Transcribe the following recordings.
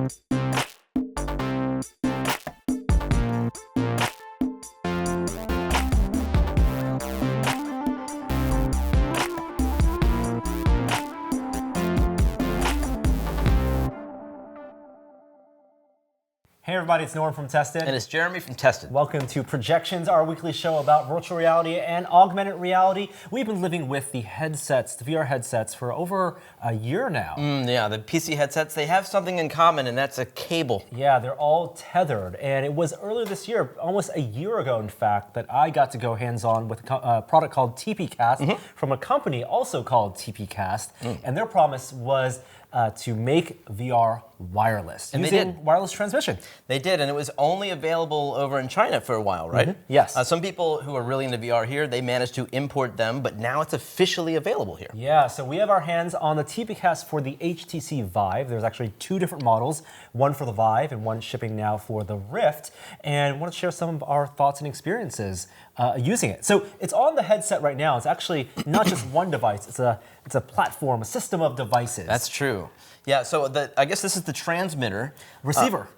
Hey everybody, it's Norm from Tested. And it's Jeremy from Tested. Welcome to Projections, our weekly show about virtual reality and augmented reality. We've been living with the headsets, the VR headsets, for over a year now. Yeah, the PC headsets, they have something in common, and that's a cable. Yeah, they're all tethered. And it was earlier this year, almost a year ago in fact, that I got to go hands-on with a product called TPCast from a company also called TPCast. And their promise was to make VR wireless, and using they did. Wireless transmission. They did, and it was only available over in China for a while, right? Yes. Some people who are really into VR here, they managed to import them, but now it's officially available here. Yeah, so we have our hands on the TPCast for the HTC Vive. There's actually two different models, one for the Vive and one shipping now for the Rift. And I want to share some of our thoughts and experiences using it. So it's on the headset right now. It's actually not just one device. It's a platform, a system of devices. That's true. Yeah, so I guess this is the transmitter. Receiver.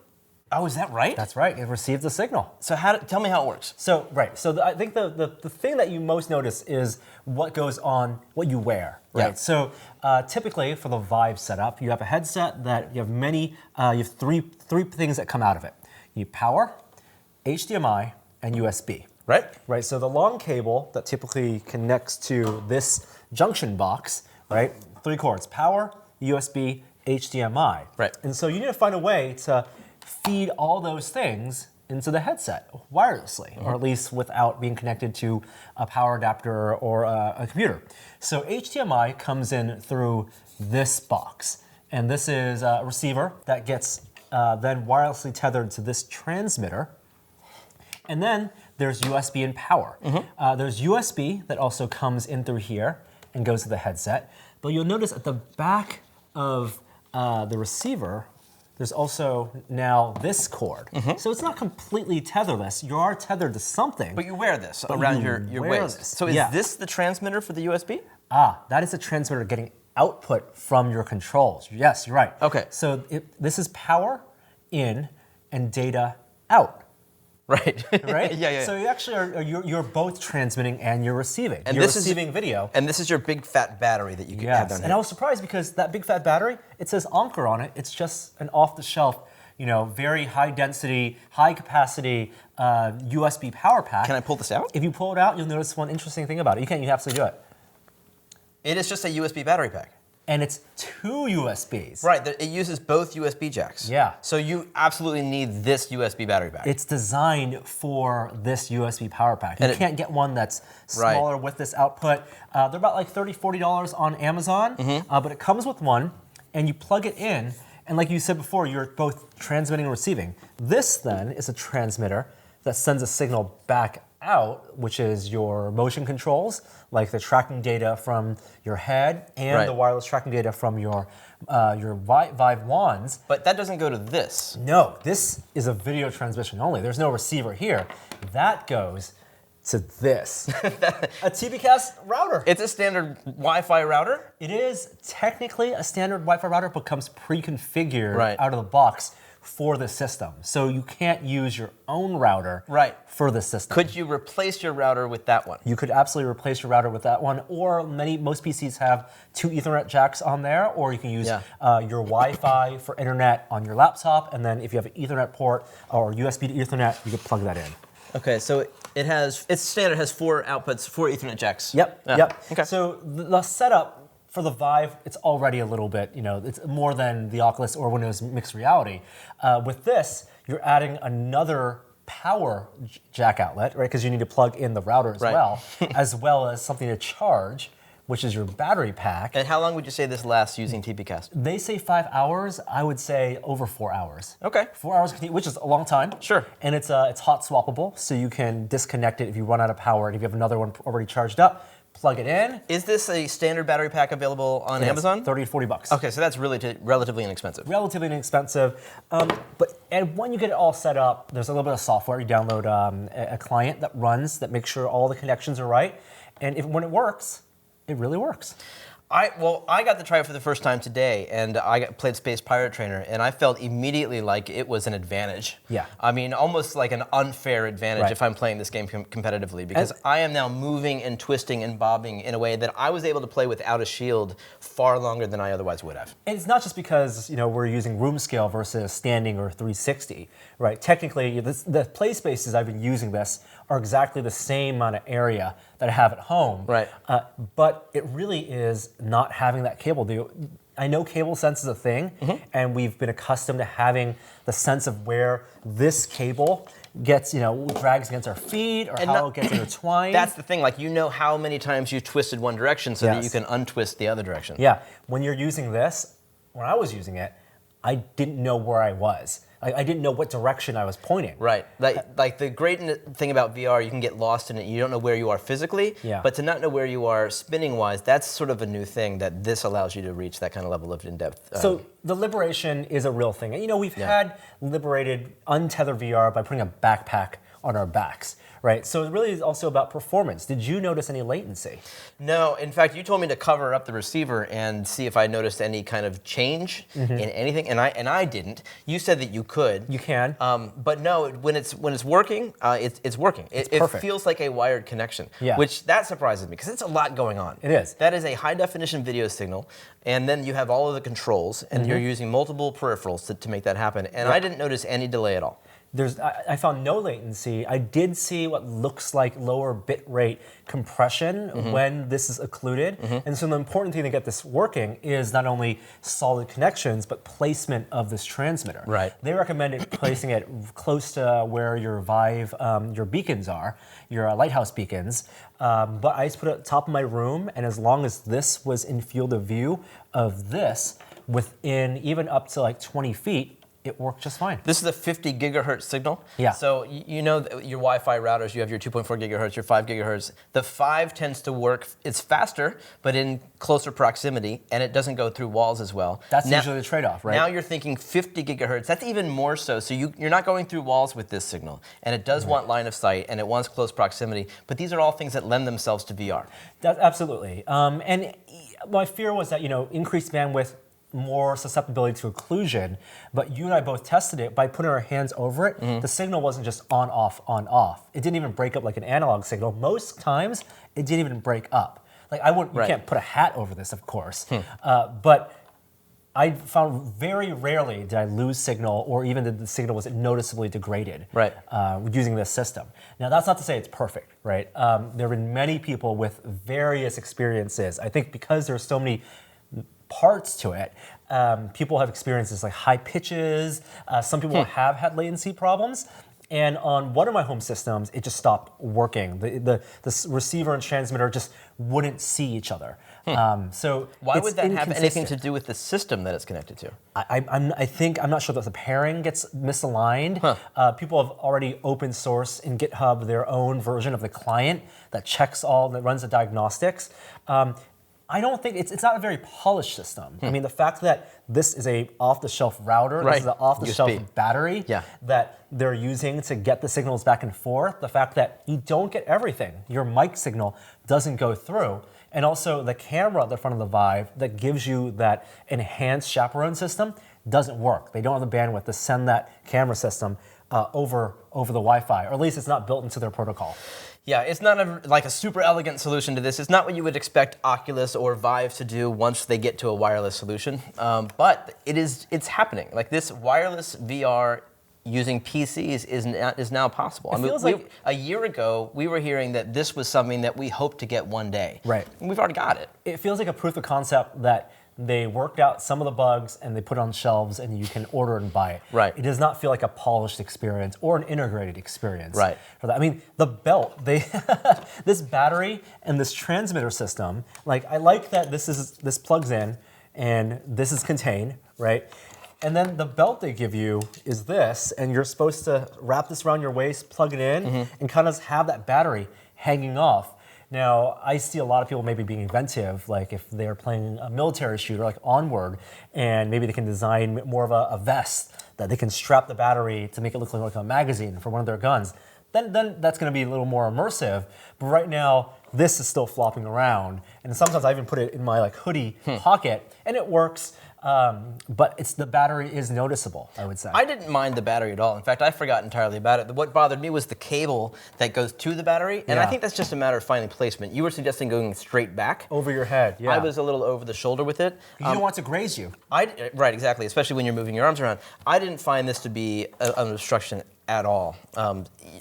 Oh, is that right? That's right. It receives the signal. So tell me how it works. So I think the thing that you most notice is what goes on, what you wear, right? Yeah. So typically for the Vive setup, you have a headset that you have three things that come out of it. You have power, HDMI, and USB. Right? Right. So the long cable that typically connects to this junction box, right? Three cords: power, USB, HDMI. Right. And so you need to find a way to feed all those things into the headset wirelessly, or at least without being connected to a power adapter or a computer. So HDMI comes in through this box, and this is a receiver that gets then wirelessly tethered to this transmitter. And then there's USB and power. There's USB that also comes in through here and goes to the headset. But you'll notice at the back of the receiver, there's also now this cord. So it's not completely tetherless. You are tethered to something. But you wear this around your waist. This. So is this the transmitter for the USB? That is a transmitter getting output from your controls. Yes, you're right. Okay. So this is power in and data out. Right. Right? Yeah. So you actually you're both transmitting and you're receiving. And you're this receiving video. And this is your big fat battery that you can have down here. And I was surprised because that big fat battery, it says Anker on it. It's just an off-the-shelf, very high density, high capacity USB power pack. Can I pull this out? If you pull it out, you'll notice one interesting thing about it. You can absolutely do it. It is just a USB battery pack. And it's two USBs. Right, it uses both USB jacks. Yeah. So you absolutely need this USB battery pack. It's designed for this USB power pack. You can't get one that's smaller with this output. They're about like $30, $40 on Amazon, but it comes with one, and you plug it in, and like you said before, you're both transmitting and receiving. This then is a transmitter that sends a signal back out, which is your motion controls, like the tracking data from your head and the wireless tracking data from your Vive wands. But that doesn't go to this. No, this is a video transmission only. There's no receiver here. That goes to this, a TPCast router. It's a standard Wi-Fi router? It is technically a standard Wi-Fi router, but comes pre-configured out of the box for the system. So you can't use your own router for the system. Could you replace your router with that one? You could absolutely replace your router with that one, or most PCs have two Ethernet jacks on there, or you can use your Wi-Fi for internet on your laptop, and then if you have an Ethernet port or USB to Ethernet, you can plug that in. Okay, so it's standard, has four outputs, four Ethernet jacks. Yep. Okay. So the setup for the Vive, it's already a little bit, it's more than the Oculus or Windows Mixed Reality. With this, you're adding another power jack outlet, right? Because you need to plug in the router as well as something to charge, which is your battery pack. And how long would you say this lasts using TPCast? They say 5 hours. I would say over 4 hours. Okay. 4 hours, which is a long time. Sure. And it's hot swappable, so you can disconnect it if you run out of power, and if you have another one already charged up, plug it in. Is this a standard battery pack available on Amazon? 30 to 40 bucks. Okay, so that's really relatively inexpensive. Relatively inexpensive. And when you get it all set up, there's a little bit of software. You download a client that makes sure all the connections are right. And when it works, it really works. I got to try it for the first time today, and played Space Pirate Trainer, and I felt immediately like it was an advantage. Yeah. I mean, almost like an unfair advantage Right. if I'm playing this game competitively, because I am now moving and twisting and bobbing in a way that I was able to play without a shield far longer than I otherwise would have. And it's not just because we're using room scale versus standing or 360, right? Technically, the play spaces I've been using this are exactly the same amount of area that I have at home. Right. But it really is not having that cable. I know cable sense is a thing, and we've been accustomed to having the sense of where this cable gets, drags against our feet, or how it gets intertwined. That's the thing, like, how many times you twisted one direction so that Yes. you can untwist the other direction. Yeah, when you're using this, when I was using it, I didn't know where I was. I didn't know what direction I was pointing. Right. Like the great thing about VR, you can get lost in it. You don't know where you are physically, but to not know where you are spinning-wise, that's sort of a new thing that this allows you to reach that kind of level of in-depth. So the liberation is a real thing. And, we've had liberated untethered VR by putting a backpack on our backs, right? So it really is also about performance. Did you notice any latency? No, in fact, you told me to cover up the receiver and see if I noticed any kind of change in anything, and I didn't. You said that you could. You can. But no, when it's working, it's working. It feels like a wired connection, which that surprises me because it's a lot going on. It is. That is a high definition video signal, and then you have all of the controls, and you're using multiple peripherals to make that happen. And I didn't notice any delay at all. I found no latency. I did see what looks like lower bit rate compression when this is occluded. And so the important thing to get this working is not only solid connections, but placement of this transmitter. Right. They recommended placing it close to where your Vive, your beacons are, your lighthouse beacons. But I just put it at the top of my room, and as long as this was in field of view of this, within even up to like 20 feet, it worked just fine. This is a 50 gigahertz signal. Yeah. So your Wi-Fi routers, you have your 2.4 gigahertz, your 5 gigahertz. The 5 tends to work, it's faster, but in closer proximity, and it doesn't go through walls as well. That's usually the trade-off, right? Now you're thinking 50 gigahertz, that's even more so. So you're not going through walls with this signal, and it does want line of sight, and it wants close proximity, but these are all things that lend themselves to VR. Absolutely. And my fear was that, increased bandwidth, more susceptibility to occlusion, but you and I both tested it by putting our hands over it. The signal wasn't just on, off, on, off. It didn't even break up like an analog signal. Most times, it didn't even break up. Like you can't put a hat over this, of course, but I found very rarely did I lose signal, or even that the signal was noticeably degraded using this system. Now, that's not to say it's perfect, right? There have been many people with various experiences. I think because there's so many parts to it, people have experiences like high pitches. Some people have had latency problems. And on one of my home systems, it just stopped working. The receiver and transmitter just wouldn't see each other. So why would that have anything to do with the system that it's connected to? I'm not sure that the pairing gets misaligned. People have already open sourced in GitHub their own version of the client that that runs the diagnostics. I don't think it's not a very polished system. I mean, the fact that this is a off-the-shelf router, this is an off-the-shelf battery that they're using to get the signals back and forth, the fact that you don't get everything, your mic signal doesn't go through, and also the camera at the front of the Vive that gives you that enhanced chaperone system doesn't work. They don't have the bandwidth to send that camera system over the Wi-Fi, or at least it's not built into their protocol. Yeah, it's not like a super elegant solution to this. It's not what you would expect Oculus or Vive to do once they get to a wireless solution. But it's happening. Like, this wireless VR using PCs is now possible. A year ago, we were hearing that this was something that we hope to get one day. Right. And we've already got it. It feels like a proof of concept that they worked out some of the bugs and they put it on shelves and you can order and buy it. Right. It does not feel like a polished experience or an integrated experience. Right. For that. I mean, the belt, this battery and this transmitter system, like, I like that this plugs in and this is contained, right? And then the belt they give you is this, and you're supposed to wrap this around your waist, plug it in, and kind of have that battery hanging off. Now, I see a lot of people maybe being inventive, like if they're playing a military shooter like Onward, and maybe they can design more of a vest that they can strap the battery to make it look like a magazine for one of their guns. Then that's going to be a little more immersive. But right now, this is still flopping around. And sometimes I even put it in my like hoodie pocket, and it works. But the battery is noticeable, I would say. I didn't mind the battery at all. In fact, I forgot entirely about it. What bothered me was the cable that goes to the battery, and I think that's just a matter of finding placement. You were suggesting going straight back. Over your head, yeah. I was a little over the shoulder with it. You don't want to graze you. Right, exactly, especially when you're moving your arms around. I didn't find this to be an obstruction at all.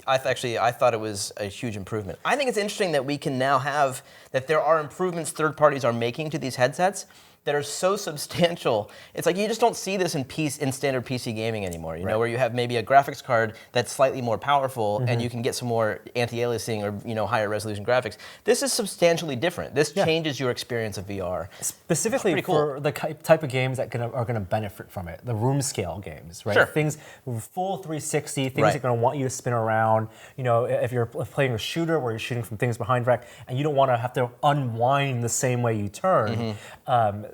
I thought it was a huge improvement. I think it's interesting that we can now have, that there are improvements third parties are making to these headsets that are so substantial. It's like you just don't see this in standard PC gaming anymore, you know, where you have maybe a graphics card that's slightly more powerful and you can get some more anti-aliasing or, you know, higher resolution graphics. This is substantially different. This changes your experience of VR. Specifically for the type of games that are going to benefit from it, the room scale games, right? Sure. Things full 360, things that are going to want you to spin around. You know, if you're playing a shooter where you're shooting from things behind rack and you don't want to have to unwind the same way you turn,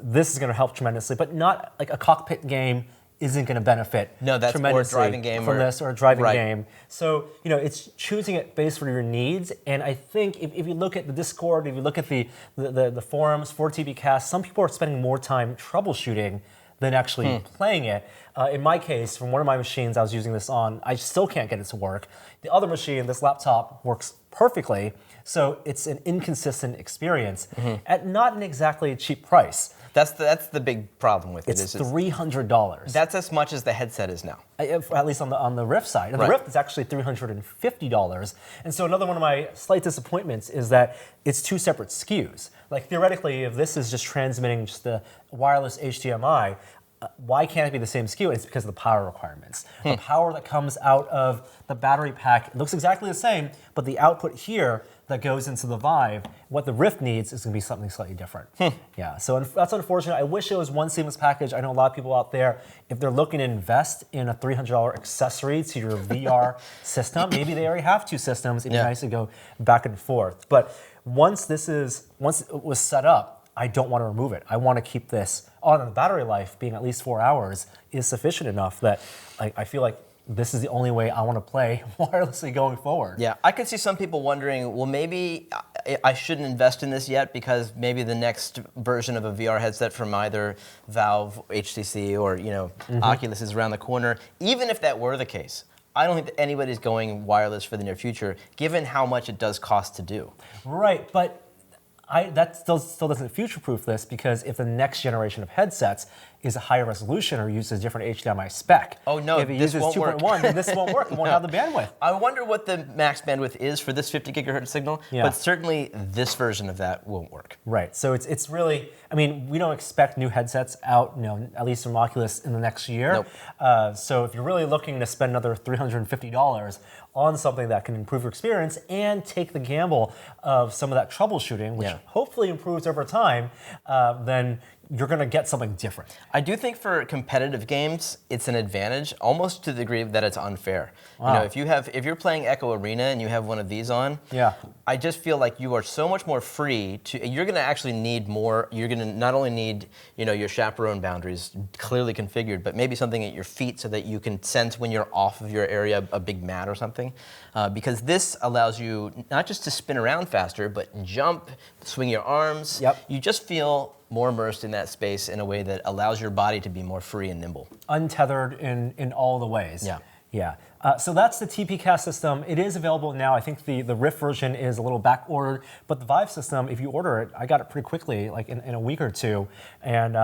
this is going to help tremendously, but not like a cockpit game isn't going to benefit tremendously or a driving game from this, or a driving game. So, you know, it's choosing it based for your needs. And I think if you look at the Discord, if you look at the forums for TPCast, some people are spending more time troubleshooting than actually playing it. In my case, from one of my machines I was using this on, I still can't get it to work. The other machine, this laptop, works perfectly. So it's an inconsistent experience at not an exactly cheap price. That's the big problem with it. It's $300. That's as much as the headset is now. At least on the Rift side. And the Rift is actually $350. And so another one of my slight disappointments is that it's two separate SKUs. Like theoretically, if this is just transmitting just the wireless HDMI, why can't it be the same SKU? It's because of the power requirements. The power that comes out of the battery pack, it looks exactly the same, but the output here that goes into the Vive, what the Rift needs is going to be something slightly different. Yeah, so that's unfortunate. I wish it was one seamless package. I know a lot of people out there, if they're looking to invest in a $300 accessory to your VR system, maybe they already have two systems. It'd be nice to go back and forth. But once it was set up, I don't want to remove it. I want to keep this on. The battery life being at least 4 hours is sufficient enough that I feel like this is the only way I want to play wirelessly going forward. Yeah, I could see some people wondering, well, maybe I shouldn't invest in this yet because maybe the next version of a VR headset from either Valve, HTC, or Oculus is around the corner. Even if that were the case, I don't think that anybody's going wireless for the near future, given how much it does cost to do. Right, but that still doesn't future-proof this, because if the next generation of headsets is a higher resolution or uses a different HDMI spec, oh no, if it uses 2.1, then this won't work. It won't have the bandwidth. I wonder what the max bandwidth is for this 50 gigahertz signal, but certainly this version of that won't work. Right. So it's really, I mean, we don't expect new headsets out, at least from Oculus in the next year. Nope. So if you're really looking to spend another $350 on something that can improve your experience and take the gamble of some of that troubleshooting, which hopefully improves over time, then you're going to get something different. I do think for competitive games, it's an advantage, almost to the degree that it's unfair. Wow. If you're playing Echo Arena and you have one of these on, I just feel like you are so much more free to. You're going to actually need more. You're going to not only need your chaperone boundaries clearly configured, but maybe something at your feet so that you can sense when you're off of your area, a big mat or something. Because this allows you not just to spin around faster, but jump, swing your arms. You just feel more immersed in that space in a way that allows your body to be more free and nimble. Untethered in all the ways. Yeah. So that's the TPCast system. It is available now. I think the Rift version is a little back ordered, but the Vive system, if you order it, I got it pretty quickly, like in a week or two, and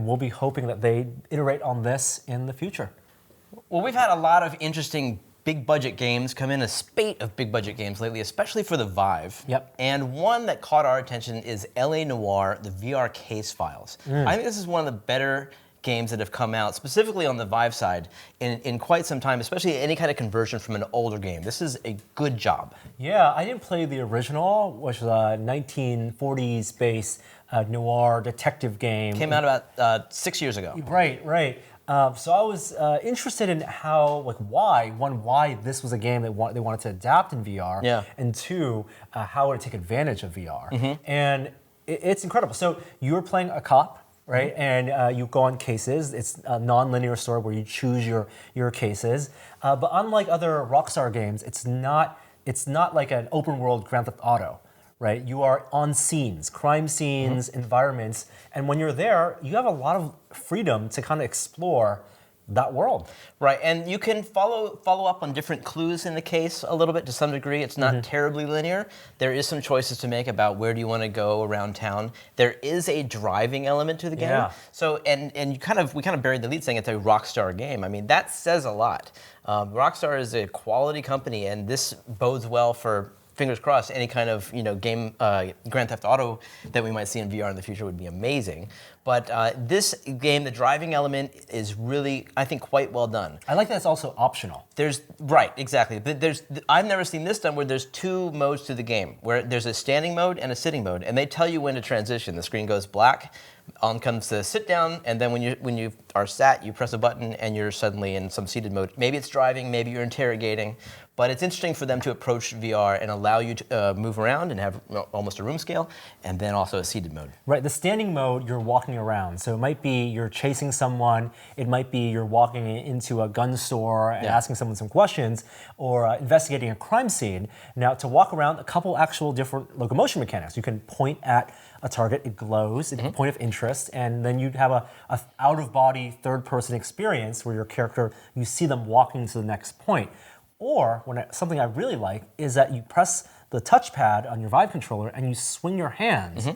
we'll be hoping that they iterate on this in the future. Well, we've had a lot of interesting big budget games come in, a spate of big budget games lately, especially for the Vive. And one that caught our attention is LA Noir, the VR Case Files. I think this is one of the better games that have come out, specifically on the Vive side, in quite some time, especially any kind of conversion from an older game. This is a good job. Yeah, I didn't play the original, which was a 1940s based noir detective game. Came out about 6 years ago. Right. So I was interested in why this was a game they wanted to adapt in VR, and two, how it would take advantage of VR. And it's incredible. So you're playing a cop, right? And you go on cases. It's a non-linear story where you choose your cases. But unlike other Rockstar games, it's not like an open world Grand Theft Auto, right? You are on scenes, crime scenes, environments, and when you're there, you have a lot of freedom to kind of explore that world. Right, and you can follow up on different clues in the case a little bit to some degree. It's not terribly linear. There is some choices to make about where do you want to go around town. There is a driving element to the game. Yeah. So and we kind of buried the lead saying it's a Rockstar game. I mean, that says a lot. Rockstar is a quality company, and this bodes well for, fingers crossed, any kind of game, Grand Theft Auto that we might see in VR in the future would be amazing. But this game, the driving element is really, I think, quite well done. I like that it's also optional. Right, exactly. I've never seen this done where there's two modes to the game, where there's a standing mode and a sitting mode, and they tell you when to transition. The screen goes black, on comes the sit down, and then when you are sat, you press a button and you're suddenly in some seated mode. Maybe it's driving, maybe you're interrogating, but it's interesting for them to approach VR and allow you to move around and have almost a room scale, and then also a seated mode. Right, the standing mode, you're walking around. So it might be you're chasing someone, it might be you're walking into a gun store and asking someone some questions, or investigating a crime scene. Now, to walk around, a couple actual different locomotion mechanics. You can point at a target, it glows, it's a point of interest, and then you'd have a out-of-body third-person experience where your character, you see them walking to the next point. Or, something I really like is that you press the touchpad on your Vive controller and you swing your hands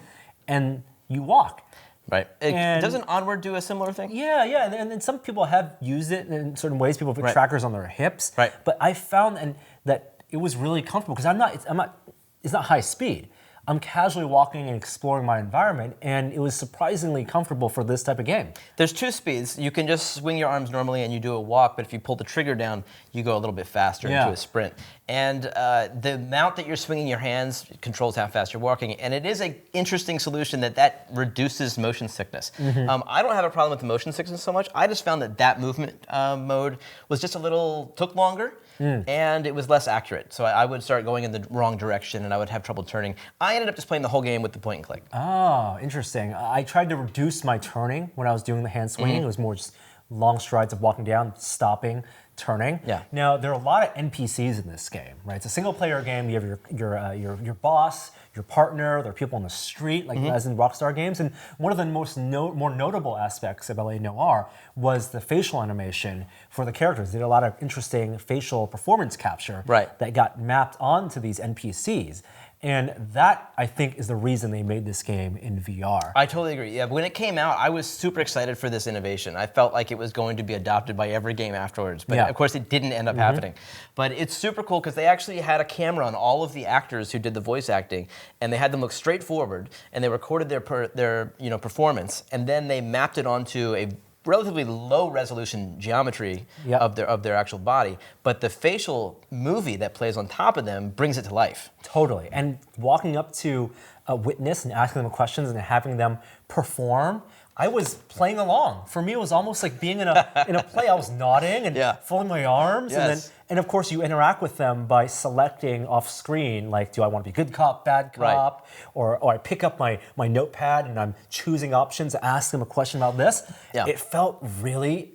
and you walk. Right. Doesn't Onward do a similar thing? Yeah, and then some people have used it in certain ways. People put trackers on their hips. Right. But I found that it was really comfortable because it's not high speed. I'm casually walking and exploring my environment, and it was surprisingly comfortable for this type of game. There's two speeds. You can just swing your arms normally and you do a walk, but if you pull the trigger down, you go a little bit faster into a sprint. And the amount that you're swinging your hands controls how fast you're walking, and it is an interesting solution that reduces motion sickness. I don't have a problem with the motion sickness so much. I just found that movement mode was just took longer, and it was less accurate. So I would start going in the wrong direction, and I would have trouble turning. I ended up just playing the whole game with the point and click. Oh, interesting. I tried to reduce my turning when I was doing the hand swinging. It was more just long strides of walking down, stopping, turning. Yeah. Now, there are a lot of NPCs in this game, right? It's a single-player game. You have your boss, your partner. There are people on the street, like as in Rockstar games. And one of the more notable aspects of LA Noire was the facial animation for the characters. They did a lot of interesting facial performance capture that got mapped onto these NPCs. And that, I think, is the reason they made this game in VR. I totally agree. Yeah, when it came out, I was super excited for this innovation. I felt like it was going to be adopted by every game afterwards. But of course, it didn't end up happening. But it's super cool because they actually had a camera on all of the actors who did the voice acting, and they had them look straight forward, and they recorded their performance, and then they mapped it onto a relatively low resolution geometry of their actual body, but the facial movie that plays on top of them brings it to life. Totally. And walking up to a witness and asking them questions and having them perform, I was playing along. For me, it was almost like being in a play. I was nodding and folding my arms, and of course you interact with them by selecting off screen, like, do I want to be good cop, bad cop, or I pick up my notepad and I'm choosing options to ask them a question about this. It felt really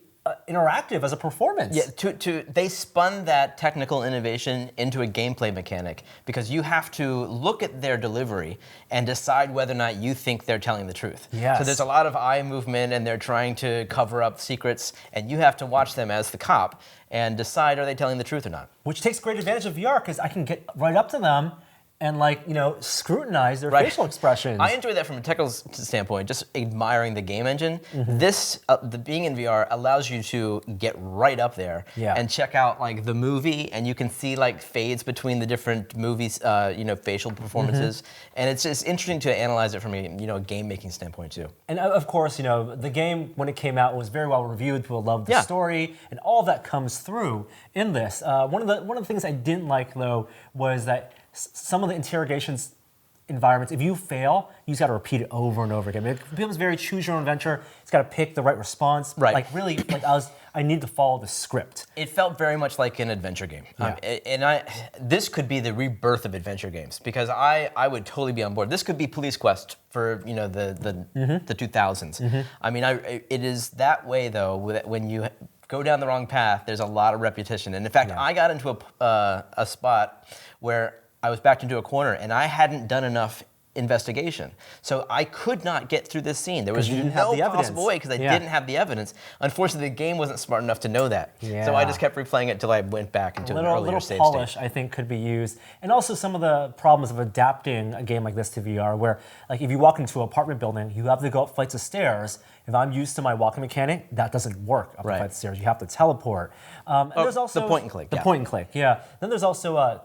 interactive as a performance. Yeah, they spun that technical innovation into a gameplay mechanic because you have to look at their delivery and decide whether or not you think they're telling the truth. Yes. So there's a lot of eye movement and they're trying to cover up secrets, and you have to watch them as the cop and decide, are they telling the truth or not? Which takes great advantage of VR because I can get right up to them and scrutinize their facial expressions. I enjoy that from a technical standpoint, just admiring the game engine. This, the being in VR allows you to get right up there and check out the movie, and you can see fades between the different movies, facial performances, and it's just interesting to analyze it from a game making standpoint too. And of course, the game when it came out was very well reviewed. People loved the story, and all of that comes through in this. One of the things I didn't like though was that some of the interrogations environments, if you fail, you just got to repeat it over and over again. It becomes very choose your own adventure. It's got to pick the right response. I need to follow the script. It felt very much like an adventure game. This could be the rebirth of adventure games because I would totally be on board. This could be Police Quest for the 2000s. I mean, it is that way though. That when you go down the wrong path, there's a lot of repetition. And in fact, I got into a spot where I was backed into a corner, and I hadn't done enough investigation. So I could not get through this scene. There was you didn't have no the evidence. possible way because I didn't have the evidence. Unfortunately, the game wasn't smart enough to know that. So I just kept replaying it until I went back into an earlier save polish, state. I think, could be used. And also some of the problems of adapting a game like this to VR, where like if you walk into an apartment building, you have to go up flights of stairs. If I'm used to my walking mechanic, that doesn't work up the flight of stairs. You have to teleport. And there's also the point and click. The point and click, yeah. Then there's also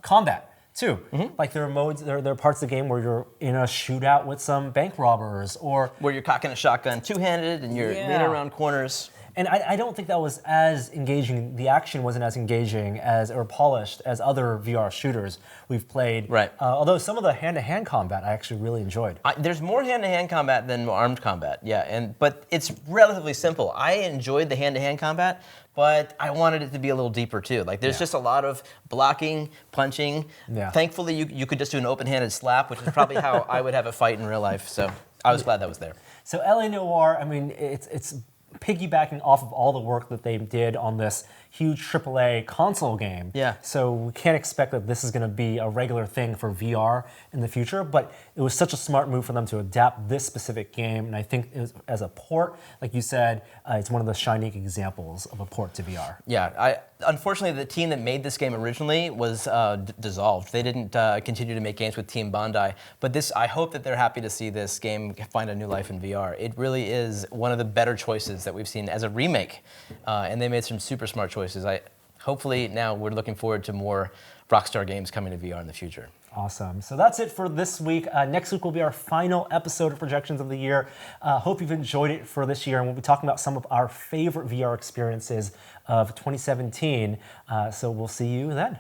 combat too. Like there are modes, there are parts of the game where you're in a shootout with some bank robbers, or where you're cocking a shotgun two-handed and you're leaning around corners. And I don't think that was as engaging. The action wasn't as engaging as or polished as other VR shooters we've played. Right. Although some of the hand-to-hand combat I actually really enjoyed. There's more hand-to-hand combat than armed combat, but it's relatively simple. I enjoyed the hand-to-hand combat, but I wanted it to be a little deeper too. Like there's just a lot of blocking, punching. Thankfully, you could just do an open-handed slap, which is probably how I would have a fight in real life. So I was glad that was there. So LA Noire, I mean, it's piggybacking off of all the work that they did on this huge AAA console game. So we can't expect that this is going to be a regular thing for VR in the future, but it was such a smart move for them to adapt this specific game, and I think it was, as a port, like you said, it's one of the shining examples of a port to VR. Unfortunately, the team that made this game originally was dissolved. They didn't continue to make games with Team Bondi, but I hope that they're happy to see this game find a new life in VR. It really is one of the better choices that we've seen as a remake, and they made some super smart choices. Hopefully now we're looking forward to more Rockstar games coming to VR in the future. Awesome. So that's it for this week. Next week will be our final episode of Projections of the Year. Hope you've enjoyed it for this year, and we'll be talking about some of our favorite VR experiences of 2017. So we'll see you then.